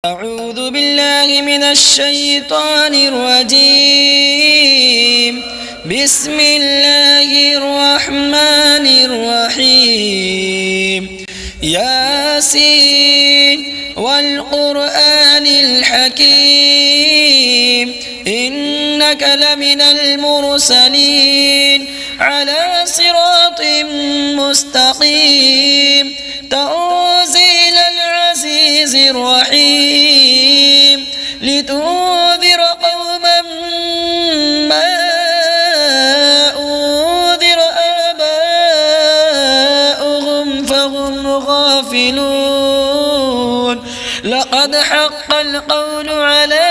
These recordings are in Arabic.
أعوذ بالله من الشيطان الرجيم. بسم الله الرحمن الرحيم. ياسين والقرآن الحكيم إنك لمن المرسلين على صراط مستقيم تنزيل العزيز الرحيم لتنذر قوما ما أنذر آباؤهم فهم غافلون. لقد حق القول على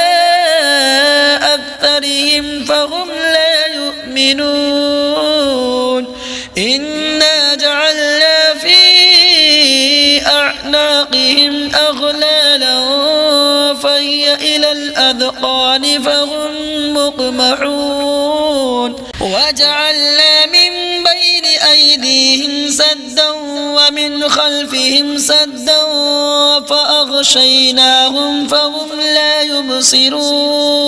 أكثرهم فهم لا يؤمنون. إنا جعلنا في أعناقهم أغلالا فهي إلى الأذقان فهم مقمحون. وجعلنا من بين أيديهم سدا ومن خلفهم سدا فأغشيناهم فهم لا يبصرون.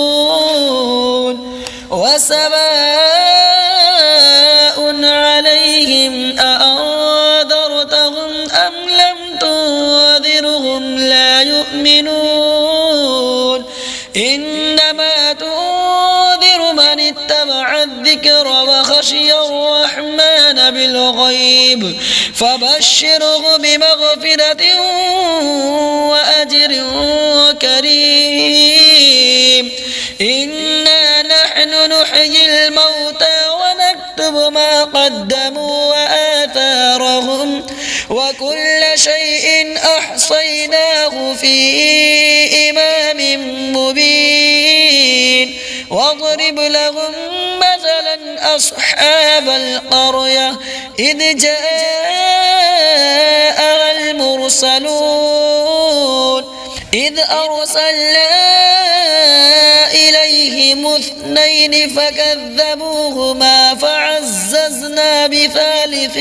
وسواء عليهم أأنذرتهم أم لم تنذرهم لا يؤمنون. إنما تنذر من اتبع الذكر وخشي الرحمن بالغيب فبشره بمغفرة وأجر كريم. إنا نحن نحيي الموتى ونكتب ما قدموا وآثارهم وكل شيء أحصيناه في إمام مبين. واضرب لهم مثلا أصحاب القرية إذ جاءها المرسلون إذ أرسلنا إليهم اثنين فكذبوهما فعززنا بثالث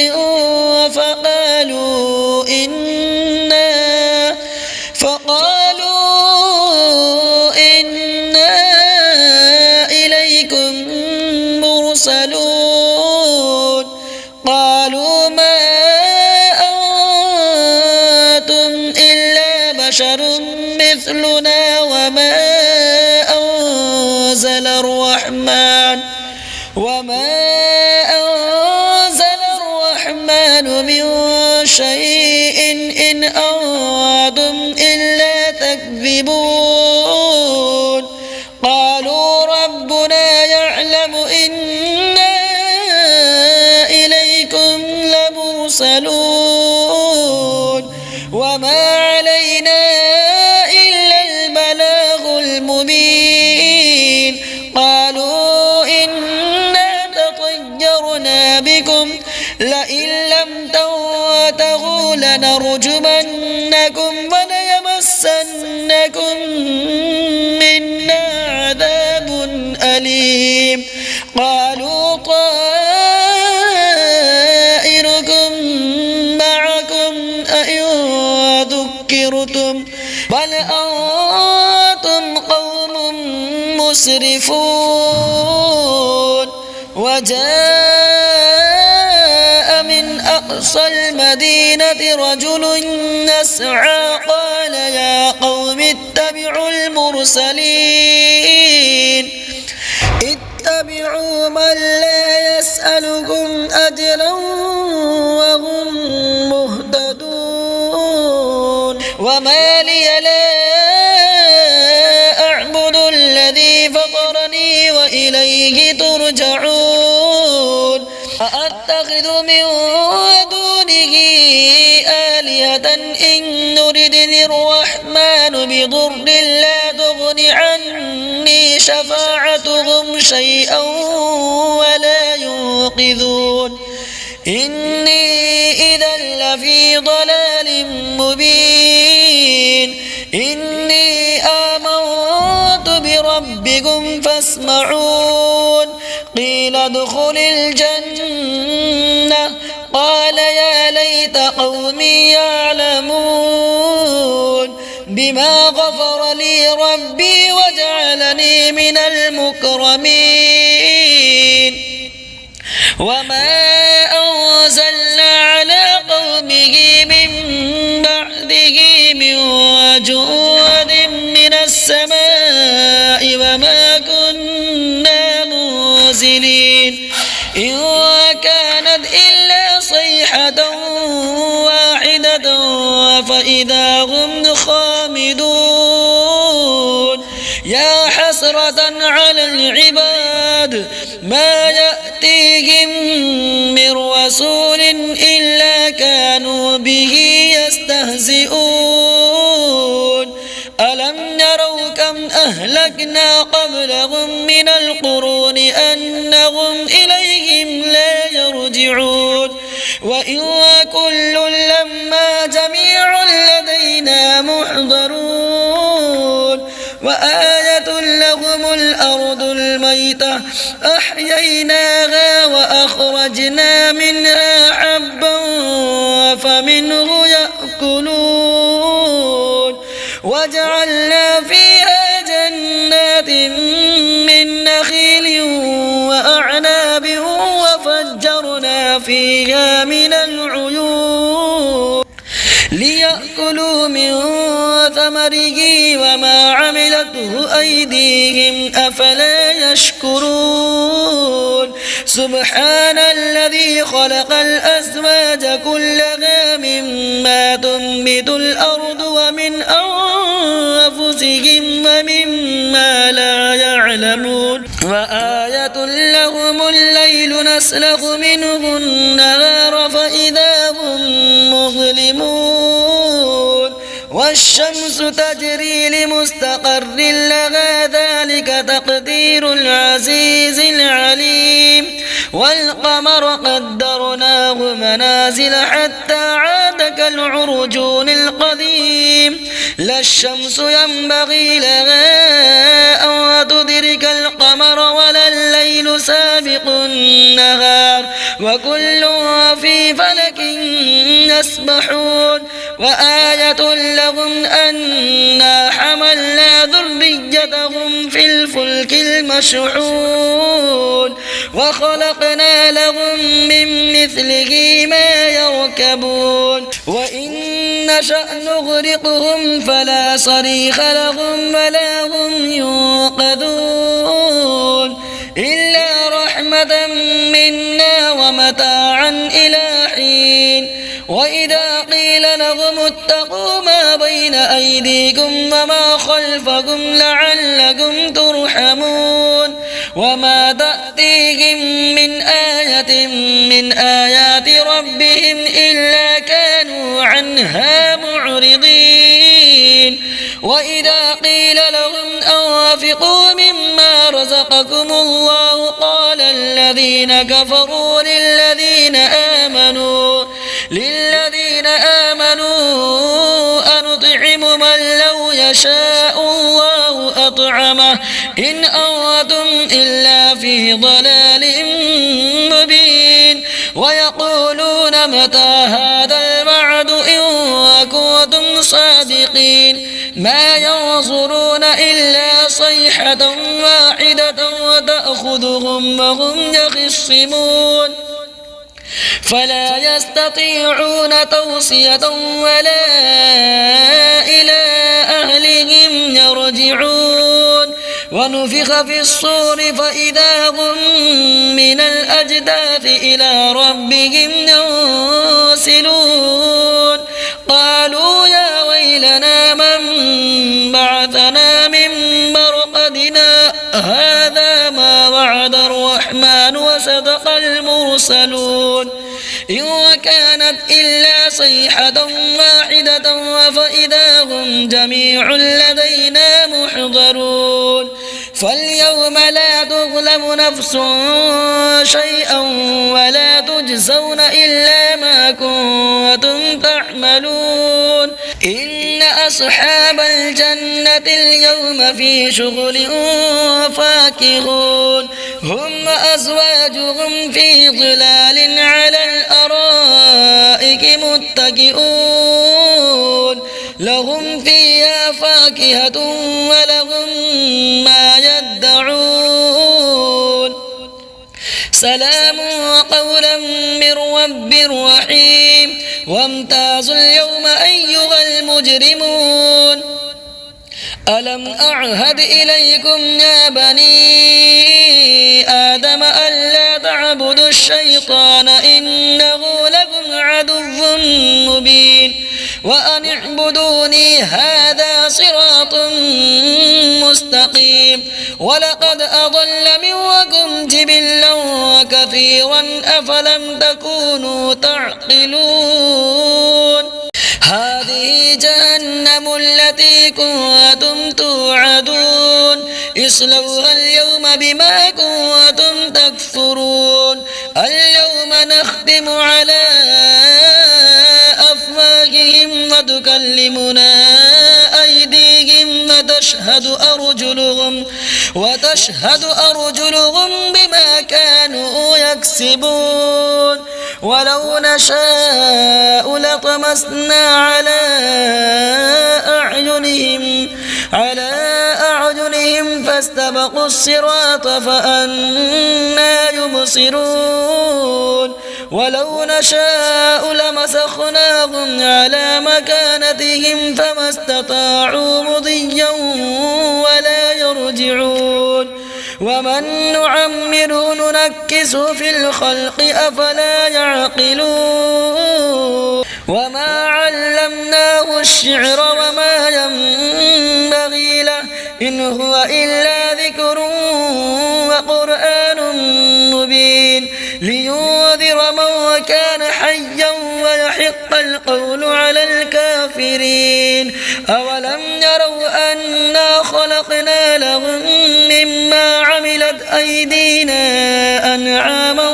فقالوا إنا إليكم مرسلون. قالوا ما أنتم إلا بشر مثلنا وما أنزل الرحمن من شيء إن أنتم إلا تكذبون. قالوا ربنا يعلم إنا إليكم لمرسلون وما علينا إلا البلاغ المبين. قالوا إنا تطيرنا بكم لئن لم تنتهوا لنرجمنكم وليمسنكم منا عذاب أليم. قالوا طائركم معكم أئن ذكرتم بل أنتم قوم مسرفون. وجاء من أقصى المدينة رجل يسعى قال يا قوم اتبعوا المرسلين اتبعوا من لا يسألكم أجرا وهم مهتدون. وما لي لا أعبد الذي فطرني وإليه ترجعون. أأتخذ من دونه آلهة إن يردني الرحمن بضر لا تغن عني شفاعتهم شيئا ولا ينقذون. إني إذا لفي ضلال مبين. إني آمنت بربكم فاسمعون. قيل ادخل الجنة قال يا ليت قومي يعلمون. بما غفر لي ربي وجعلني من المكرمين وما أنزلنا على قومه من بعده من جود من السماء وما كنا منزلين إن كانت إلا صيحة واحدة فإذا هم خامدون يا حسرة على العباد ما يأتيهم من رسول إلا كانوا به يستهزئون ألم يروا كم أهلكنا قبلهم من القرون أنهم إليهم لا يرجعون وإن كل لما جميع لدينا محضرون وآية لهم الأرض الميتة أحييناها وأخرجنا منها حبا فمنه يأكلون وجعلنا فيها جنات من نخيل وأعناب وفجرنا فيها من العيون ليأكلوا من ثمره وما عملته أيديهم أفلا يشكرون سبحان الذي خلق الأزواج كلها مما تنبت الأرض ومن أنفسهم ومما لا يعلمون وآية لهم الليل نسلخ منه النهار فإذا هم مظلمون والشمس تجري لمستقر لها ذلك تقدير العزيز العليم والقمر قدرناه منازل حتى عاد كالعرجون القديم لا الشمس ينبغي لها أن تدرك القمر ولا الليل سابق النهار وكل في فلك يسبحون وآية لهم أنا حملنا ذريتهم في الفلك المشحون وخلقنا لهم من مثله ما يركبون وإن نشأ نغرقهم فلا صريخ لهم ولا هم ينقذون إلا رحمة منا ومتاعا إلى حين وإذا قيل لهم اتقوا ما بين أيديكم وما خلفكم لعلكم ترحمون وما تأتيهم من آية من آيات ربهم إلا كانوا عنها معرضين وإذا قيل لهم أنفقوا مما رزقكم الله قال الذين كفروا للذين آمنوا أنطعم من لو يشاء الله أطعمه إن أنتم إلا في ضلال مبين ويقولون متى هذا الوعد إن كنتم صادقين ما ينظرون إلا صيحة واحدة وتأخذهم وهم يخصمون فلا يستطيعون توصية ولا إلى أهلهم يرجعون ونفخ في الصور فإذا هم من الأجداث إلى ربهم ينسلون قالوا يا ويلنا من بعثنا من مرقدنا هذا ما وعد الرحمن وصدق المرسلون إن كانت إلا صيحة واحدة فإذا هم جميع لدينا محضرون فاليوم لا تظلم نفس شيئا ولا تجزون إلا ما كنتم تعملون إن أصحاب الجنة اليوم في شغل فاكهون هم وأزواجهم في ظلال على الأرائك متكئون لهم فيها فاكهة ولهم ما يدعون سلام قولا من رب رحيم وامتازوا اليوم أيها المجرمون ألم أعهد إليكم يا بني آدم ألا تعبدوا الشيطان إنه لكم عدو مبين وأن اعبدوني هذا صراط مستقيم ولقد أضل منكم جبلا كثيرا أفلم تكونوا تعقلون هذه جهنم التي كنتم توعدون اصلوها اليوم بما كنتم تكفرون اليوم نختم على أفواههم وتكلمنا أيديهم وتشهد أرجلهم بما كانوا يكسبون ولو نشاء لطمسنا على أعينهم فاستبقوا الصراط فأنى يبصرون ولو نشاء لمسخناهم على مكانتهم فما استطاعوا مضيا ولا يرجعون ومن نعمره ننكسه في الخلق أفلا يعقلون وما علمناه الشعر وما ينبغي له إن هو إلا ذكر وقرآن مبين لينذر من كان حيا ويحق القول على الكافرين أولم يروا أنا خلقنا لهم مما عملت أيدينا أنعاما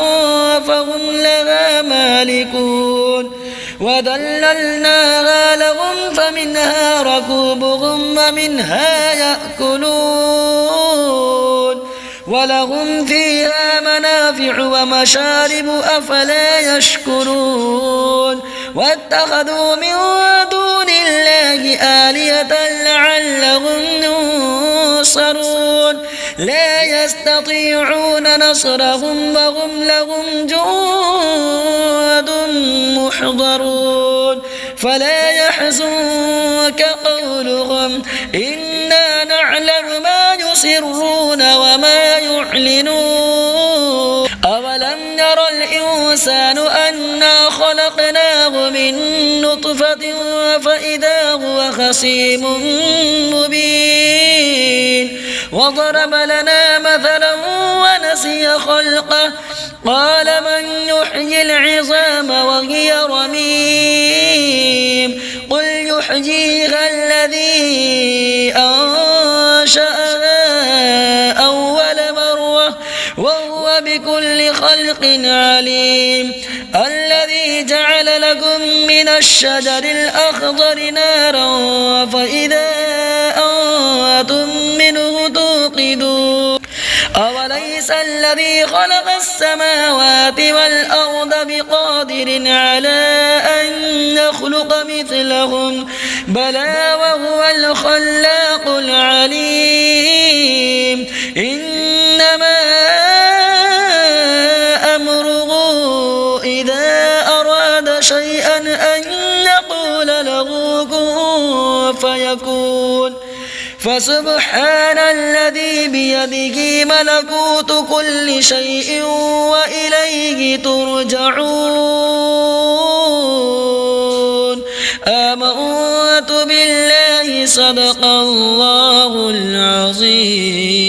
فهم لها مالكون وذللناها لهم فمنها ركوبهم ومنها يأكلون ولهم فيها منافع ومشارب أفلا يشكرون واتخذوا من دون الله آلهة لعلهم ينصرون لا يستطيعون نصرهم وهم لهم جند محضرون فلا يحزنك قولهم إنا نعلم ما يسرون وما يعلنون أولم ير الإنسان أنا خلقناه من نطفة فإذا هو خصيم مبين وضرب لنا مثلا ونسي خلقه قال من يحيي العظام وهي رميم قل يحييها الذي أنشأها أول مرة وهو بكل خلق عليم الذي جعل لكم من الشجر الأخضر نارا فإذا أنتم منه توقدون أوليس الذي خلق السماوات والأرض بقادر على أن يخلق مثلهم بلى وهو الخلاق العليم إنما أمره إذا أراد شيئا أن يقول له كن فيكون فسبحان الذي بيده ملكوت كل شيء وإليه ترجعون آمنت بالله صدق الله العظيم.